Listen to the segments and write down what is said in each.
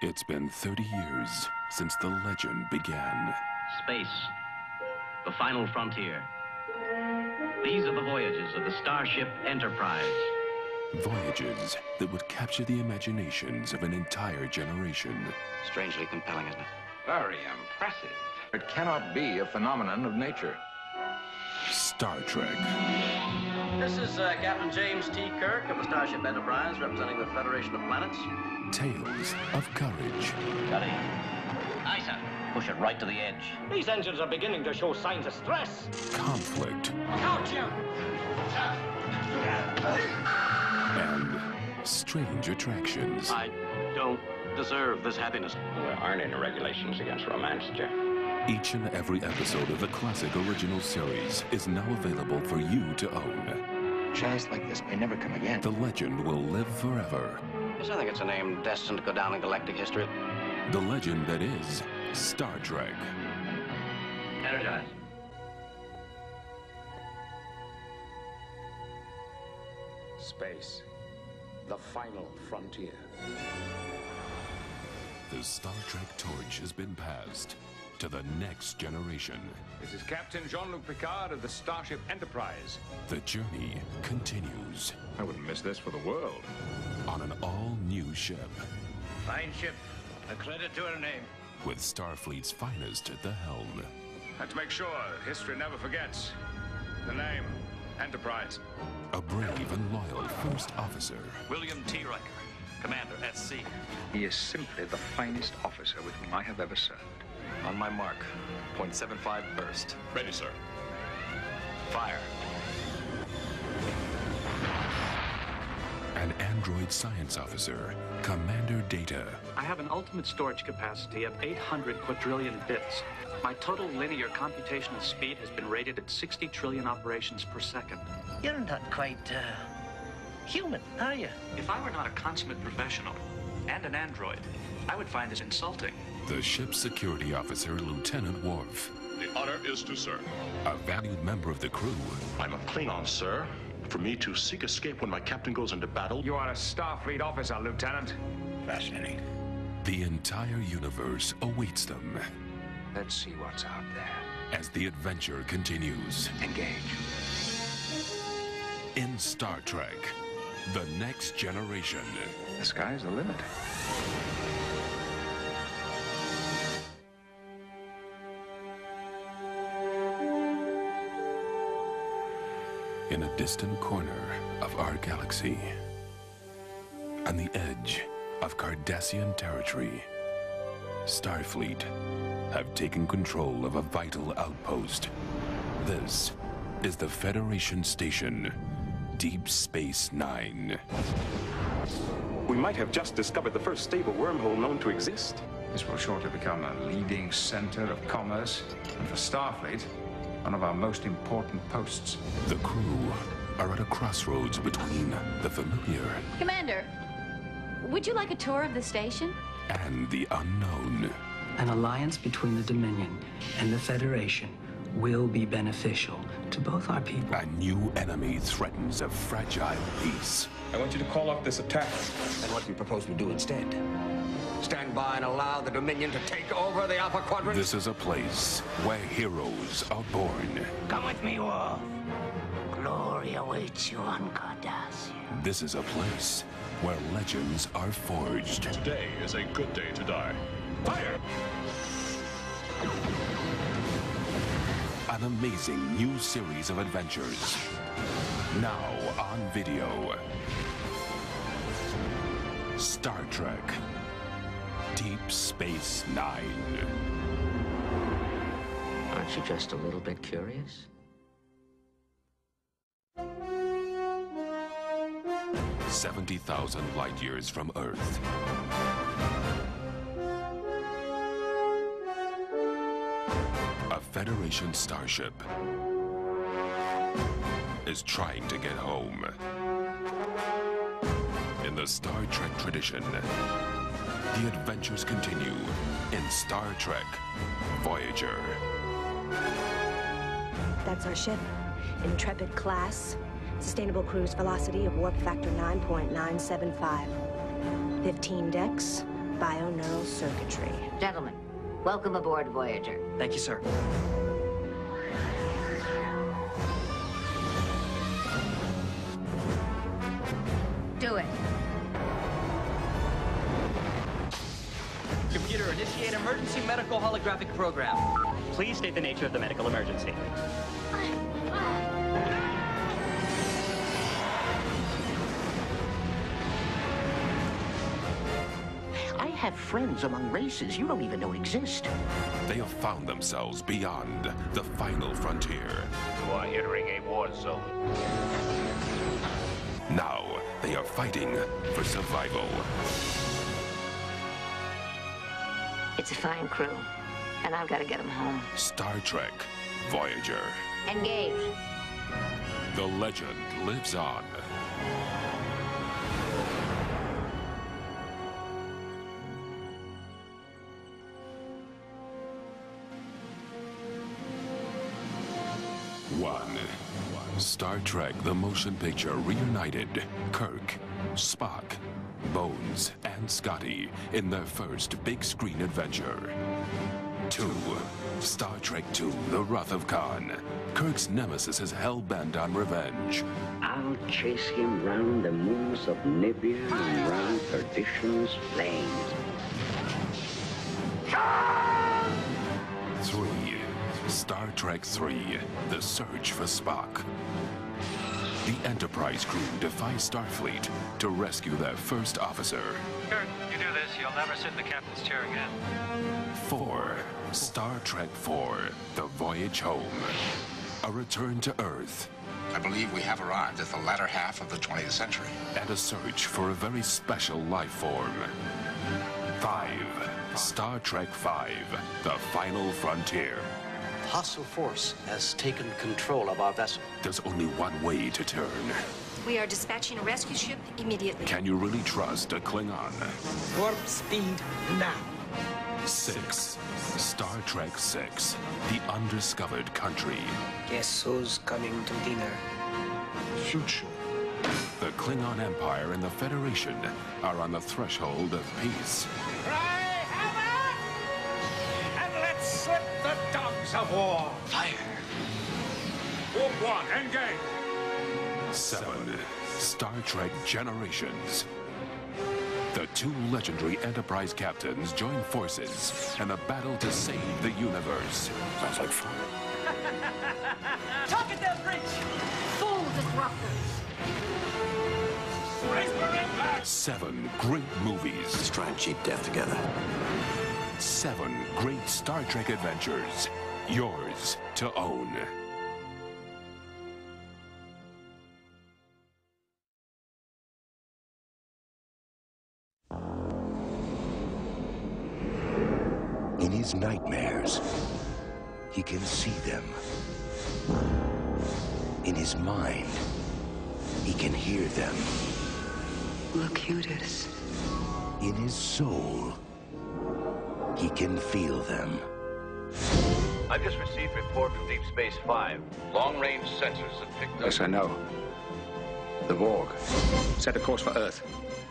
It's been 30 years since the legend began. Space, the final frontier. These are the voyages of the Starship Enterprise. Voyages that would capture the imaginations of an entire generation. Strangely compelling, isn't it? Very impressive. It cannot be a phenomenon of nature. Star Trek. This is Captain James T. Kirk of the Starship Enterprise, representing the Federation of Planets. Tales of courage. Got it. Aye, sir. Push it right to the edge. These engines are beginning to show signs of stress. Conflict. Count you! And strange attractions. I don't deserve this happiness. There aren't any regulations against romance, Jeff. Each and every episode of the classic original series is now available for you to own. Chance like this may never come again. The legend will live forever. Yes, I think it's a name destined to go down in galactic history. The legend that is Star Trek. Energize. Space, the final frontier. The Star Trek torch has been passed to the next generation. This is Captain Jean-Luc Picard of the Starship Enterprise. The journey continues I wouldn't miss this for the world. on an all-new ship Fine ship. A credit to her name. with Starfleet's finest at the helm. And to make sure that history never forgets, the name, Enterprise. A brave and loyal first officer William T. Riker, Commander SC. He is simply the finest officer with whom I have ever served. On my mark, .75 burst. Ready, sir. Fire. an android science officer, Commander Data. I have an ultimate storage capacity of 800 quadrillion bits. My total linear computational speed has been rated at 60 trillion operations per second. You're not quite, human, are you? If I were not a consummate professional and an android, I would find this insulting. The ship's security officer, Lieutenant Worf. The honor is to serve. A valued member of the crew. I'm a Klingon, sir. For me to seek escape when my captain goes into battle. You are a Starfleet officer, Lieutenant. Fascinating. The entire universe awaits them Let's see what's out there. as the adventure continues. Engage. In Star Trek, The Next Generation. The sky's the limit. In a distant corner of our galaxy, on the edge of Cardassian territory, Starfleet have taken control of a vital outpost. This is the Federation station, Deep Space Nine. We might have just discovered the first stable wormhole known to exist. This will shortly become a leading center of commerce, and for Starfleet, one of our most important posts. The crew are at a crossroads between the familiar Commander, would you like a tour of the station? and the unknown. An alliance between the Dominion and the Federation will be beneficial to both our people. A new enemy threatens a fragile peace. I want you to call off this attack. And what do you propose we do instead? Stand by and allow the Dominion to take over the Alpha Quadrant? This is a place where heroes are born. Come with me, Worf. Glory awaits you on Cardassian. This is a place where legends are forged. Today is a good day to die. Fire! An amazing new series of adventures. Now on video. Star Trek. Deep Space Nine. Aren't you just a little bit curious? 70,000 light years from Earth. A Federation starship is trying to get home. In the Star Trek tradition, the adventures continue in Star Trek Voyager. That's our ship. Intrepid class. Sustainable cruise velocity of warp factor 9.975. 15 decks, bioneural circuitry. Gentlemen, welcome aboard Voyager. Thank you, sir. Do it. Computer, initiate emergency medical holographic program. Please state the nature of the medical emergency. I have friends among races you don't even know exist. They have found themselves beyond the final frontier. You are entering a war zone. Now they are fighting for survival. It's a fine crew, and I've got to get them home. Star Trek Voyager. Engage. The legend lives on. Star Trek the Motion Picture reunited Kirk, Spock, Bones, and Scotty in their first big screen adventure. 2. Star Trek II, The Wrath of Khan. Kirk's nemesis is hell-bent on revenge. I'll chase him round the moons of Nibiru and round perdition's flames. 3. Star Trek III, The Search for Spock. The Enterprise crew defies Starfleet to rescue their first officer. Kirk, you do this, you'll never sit in the captain's chair again. 4. Star Trek IV, The Voyage Home. A return to Earth. I believe we have arrived at the latter half of the 20th century. And a search for a very special life form. 5. Star Trek V, The Final Frontier. Hostile force has taken control of our vessel. There's only one way to turn. We are dispatching a rescue ship immediately. Can you really trust a Klingon? Warp speed now. 6. Star Trek VI, The Undiscovered Country. Guess who's coming to dinner? Future. The Klingon Empire and the Federation are on the threshold of peace. Slip the dogs of war. Fire. Warp 1, engage. 7. Star Trek Generations. The 2 legendary Enterprise captains join forces in a battle to save the universe. Sounds like fun. Target their bridge! Full disruptors. 7 great movies. Let's try and cheat death together. 7 great Star Trek adventures. Yours to own. In his nightmares, he can see them. In his mind, he can hear them. Locutus. In his soul, he can feel them. I've just received a report from Deep Space 5. Long-range sensors have picked up... Yes, I know. The Borg. Set a course for Earth.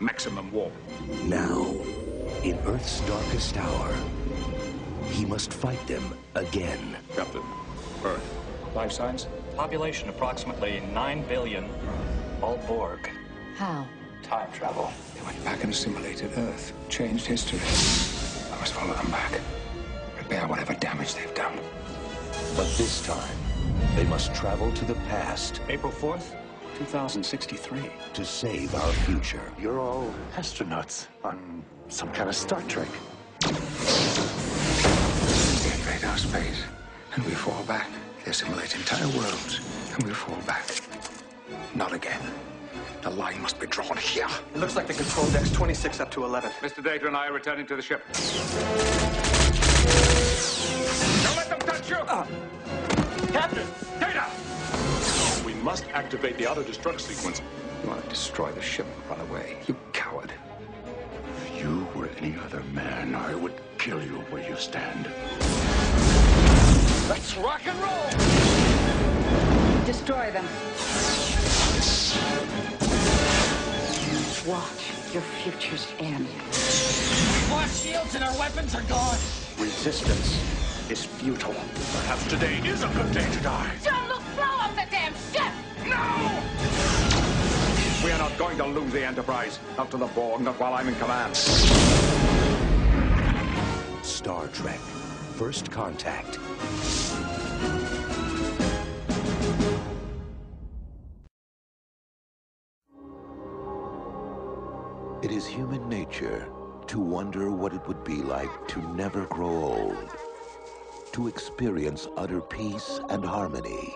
Maximum warp. Now, in Earth's darkest hour, he must fight them again. Captain, Earth. Life signs? Population approximately 9 billion. All Borg. How? Time travel. They went back and assimilated Earth. Changed history. I must follow them back. Repair whatever damage they've done. But this time, they must travel to the past. April 4th, 2063. To save our future. You're all astronauts on some kind of Star Trek. They invade our space, and we fall back. They assimilate entire worlds, and we fall back. Not again. The line must be drawn here. It looks like the control deck's 26 up to 11. Mr. Data and I are returning to the ship. Don't let them touch you! Captain! Data! We must activate the auto-destruct sequence. You want to destroy the ship and run away. You coward. If you were any other man, I would kill you where you stand. Let's rock and roll! Destroy them. Watch your futures end. Our shields and our weapons are gone. Resistance is futile. Perhaps today is a good day to die. John, look, blow up the damn ship! No! We are not going to lose the Enterprise. Not to the Borg, not while I'm in command. Star Trek, First Contact. It is human nature to wonder what it would be like to never grow old, to experience utter peace and harmony.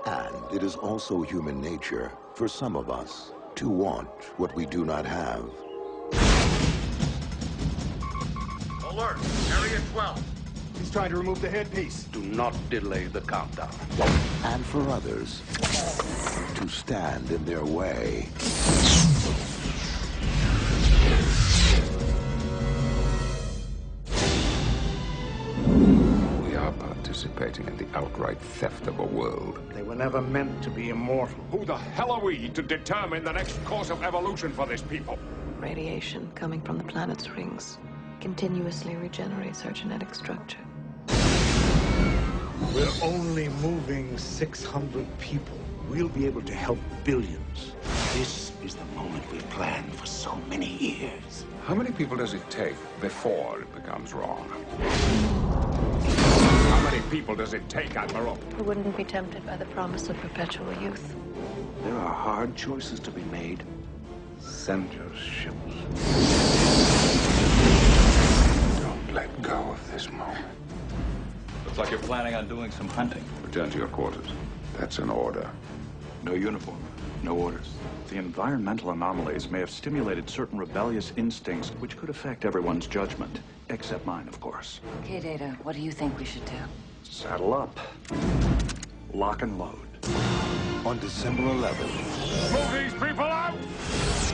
And it is also human nature for some of us to want what we do not have. Alert! Area 12. He's trying to remove the headpiece. Do not delay the countdown. And for others, to stand in their way. We are participating in the outright theft of a world. They were never meant to be immortal. Who the hell are we to determine the next course of evolution for this people? Radiation coming from the planet's rings continuously regenerates our genetic structure. We're only moving 600 people. We'll be able to help billions. This is the moment we've planned for so many years. How many people does it take before it becomes wrong? How many people does it take, Admiral? Who wouldn't be tempted by the promise of perpetual youth? There are hard choices to be made. Send your ships. Don't let go of this moment. Looks like you're planning on doing some hunting. Return to your quarters. That's an order. No uniform, no orders. The environmental anomalies may have stimulated certain rebellious instincts which could affect everyone's judgment, except mine, of course. Okay, Data, what do you think we should do? Saddle up. Lock and load. On December 11th, Move these people out!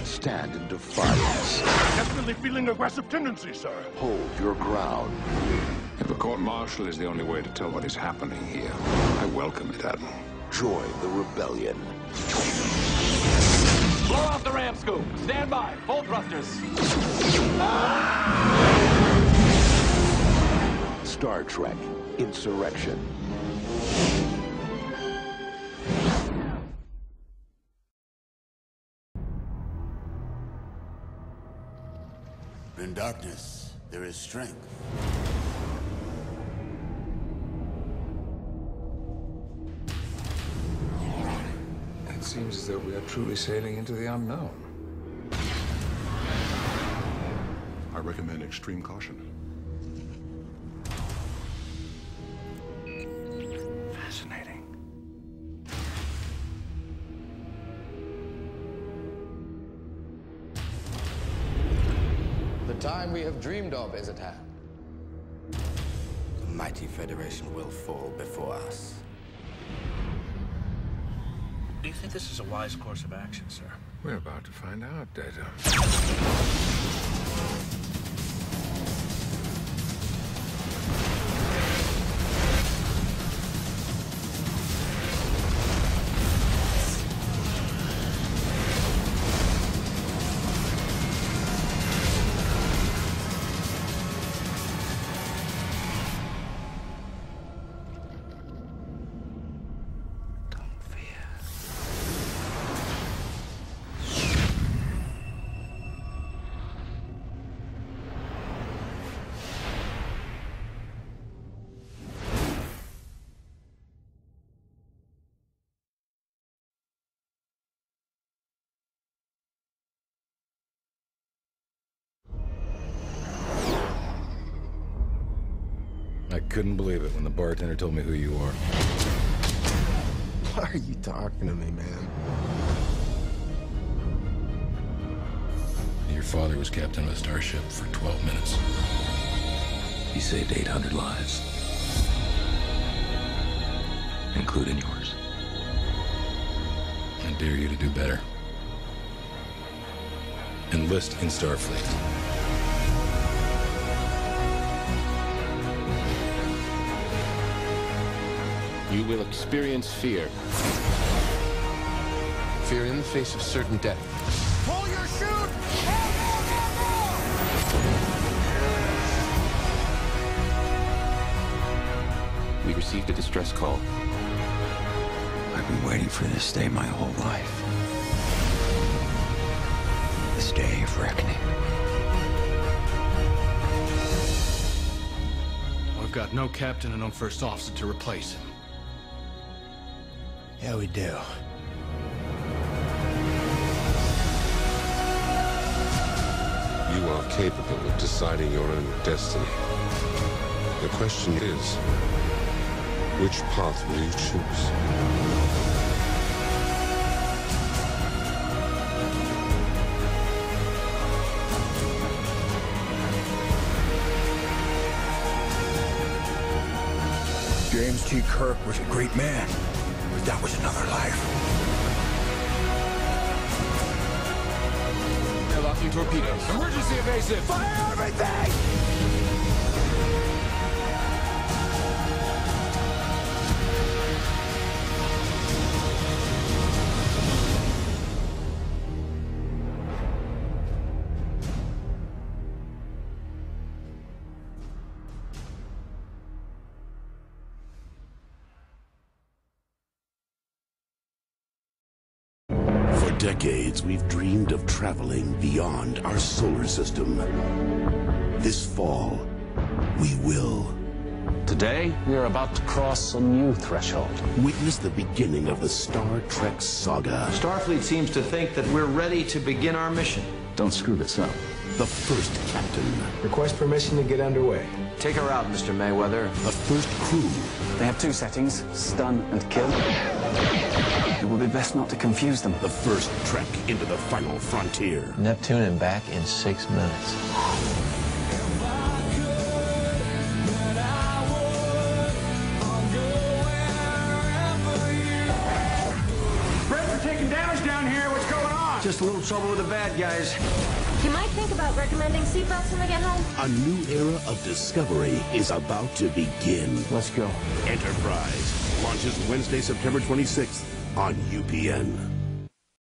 stand in defiance. Definitely feeling aggressive tendency, sir. Hold your ground. If a court-martial is the only way to tell what is happening here, I welcome it, Admiral. Join the rebellion. Blow off the ram scoop. Stand by. Full thrusters. Star Trek, Insurrection. In darkness, there is strength. It seems as though we are truly sailing into the unknown. I recommend extreme caution. Fascinating. The time we have dreamed of is at hand. The mighty Federation will fall before us. Do you think this is a wise course of action, sir? We're about to find out, Data. I couldn't believe it when the bartender told me who you are. Why are you talking to me, man? Your father was captain of a starship for 12 minutes. He saved 800 lives, including yours. I dare you to do better. Enlist in Starfleet. You will experience fear. Fear in the face of certain death. Pull your chute! No, no, no, no! received a distress call. I've been waiting for this day my whole life. This day of reckoning. We've got no captain and no first officer to replace him. Yeah, we do. You are capable of deciding your own destiny. The question is, which path will you choose? James T. Kirk was a great man, but that was another life. They're locking torpedoes. Emergency evasive! Fire everything! For decades, we've dreamed of traveling beyond our solar system. This fall, we will. Today, we are about to cross a new threshold. Witness the beginning of the Star Trek saga. Starfleet seems to think that we're ready to begin our mission. Don't screw this up. The first captain. Request permission to get underway. Take her out, Mr. Mayweather. The first crew. They have two settings, stun and kill. It will be best not to confuse them. The first trek into the final frontier. Neptune and back in 6 minutes. Brett, we're taking damage down here. What's going on? Just a little trouble with the bad guys. You might think about recommending seatbelts when they get home. A new era of discovery is about to begin. Let's go. Enterprise launches Wednesday, September 26th on UPN.